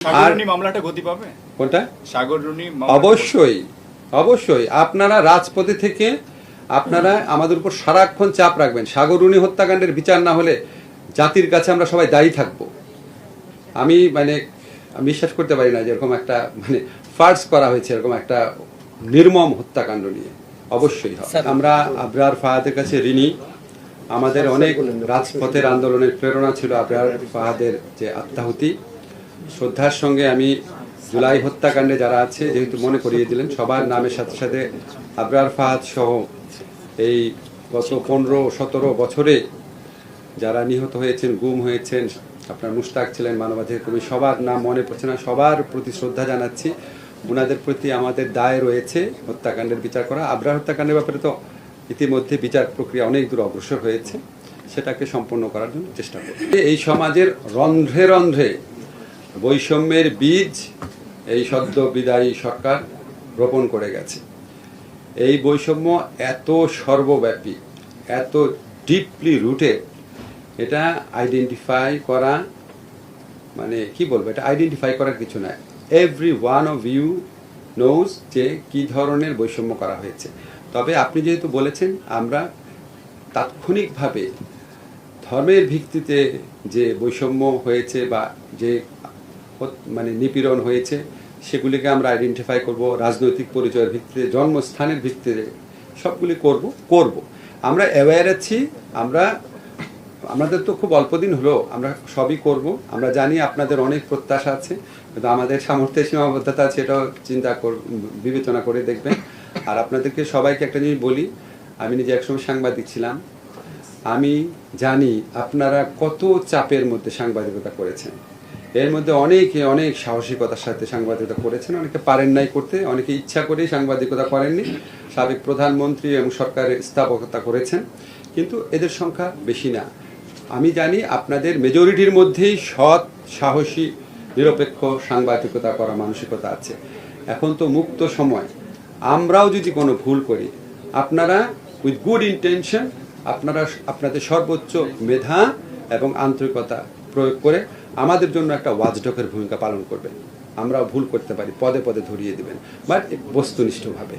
আর মামলাটা গতি পাবে কোনটা? সাগর রুনি অবশ্যই অবশ্যই আপনারা রাজপথে থেকে আপনারা আমাদের উপর সারাক্ষণ চাপ রাখবেন। সাগর রুনি হত্যাকাণ্ডের বিচার না হলে জাতির কাছে আমরা সবাই দায়ী থাকব। আমি বিশ্বাস করতে পারি না যে এরকম একটা ফার্স করা হয়েছে, এরকম একটা নির্মম হত্যাকাণ্ড নিয়ে। অবশ্যই আমরা আবরার ফাহাদের কাছে ঋণী। আমাদের অনেক রাজপথের আন্দোলনের প্রেরণা ছিল আবরার ফাহাদের যে আত্মাহুতি। শ্রদ্ধার সঙ্গে আমি জুলাই হত্যাকাণ্ডে যারা আছে যেহেতু মনে করিয়ে দিলেন, সবার নামের সাথে সাথে আবরার ফাহাদ সহ এই গত 15-17 বছরে যারা নিহত হয়েছেন, গুম হয়েছেন, আপনার মুশতাক ছিলেন মানবাধিকার কর্মী, সবার নাম মনে পড়ছে না, সবার প্রতি শ্রদ্ধা জানাচ্ছি। ওনাদের প্রতি আমাদের দায় রয়েছে হত্যাকাণ্ডের বিচার করা। আবরার হত্যাকাণ্ডের ব্যাপারে তো ইতিমধ্যে বিচার প্রক্রিয়া অনেক দূর অগ্রসর হয়েছে, সেটাকে সম্পন্ন করার জন্য চেষ্টা করব। এই সমাজের রন্ধ্রে রন্ধ্রে বৈষম্যের বীজ এই সদ্য বিদায়ী সরকার রোপণ করে গেছে। এই বৈষম্য এত সর্বব্যাপী, এত ডিপলি রুটেড, এটা আইডেন্টিফাই করা কি বলবো, এটা আইডেন্টিফাই করার কিছু নাই। Every one of you knows যে কি ধরনের বৈষম্য করা হয়েছে। তবে আপনি যেহেতু বলেছেন, আমরা তাৎক্ষণিকভাবে ধর্মের ভিত্তিতে যে বৈষম্য হয়েছে বা যে নিপীড়ন হয়েছে সেগুলিকে আমরা আইডেন্টিফাই করব, রাজনৈতিক পরিচয়ের ভিত্তিতে, জন্মস্থানের ভিত্তিতে সবগুলি করব। আমরা অ্যাওয়্যার আছি। আমাদের তো খুব অল্প দিন হলো, আমরা সবই করব। আমরা জানি আপনাদের অনেক প্রত্যাশা আছে, কিন্তু আমাদের সামর্থ্যের সীমাবদ্ধতা আছে, এটাও বিবেচনা করে দেখবেন। আর আপনাদেরকে সবাইকে একটা জিনিস বলি, আমি নিজে একসময় সাংবাদিক ছিলাম। আমি জানি আপনারা কত চাপের মধ্যে সাংবাদিকতা করেছেন। এর মধ্যে অনেকে অনেক সাহসিকতার সাথে সাংবাদিকতা করেছেন, অনেকে পারেন নাই করতে, অনেকে ইচ্ছা করেই সাংবাদিকতা করেননি। সাবেক প্রধানমন্ত্রী এবং সরকারের স্থাপকতা করেছেন, কিন্তু এদের সংখ্যা বেশি না। আমি জানি আপনাদের মেজরিটির মধ্যেই সৎ, সাহসী, নিরপেক্ষ সাংবাদিকতা করা মানসিকতা আছে। এখন তো মুক্ত সময়, আমরাও যদি কোনো ভুল করি, আপনারা উইথ গুড ইন্টেনশন আপনারা আপনাদের সর্বোচ্চ মেধা এবং আন্তরিকতা প্রয়োগ করে আমাদের জন্য একটা ওয়াচডগের ভূমিকা পালন করবেন। আমরাও ভুল করতে পারি, পদে পদে ধরিয়ে দিবেন, বাট বস্তুনিষ্ঠভাবে।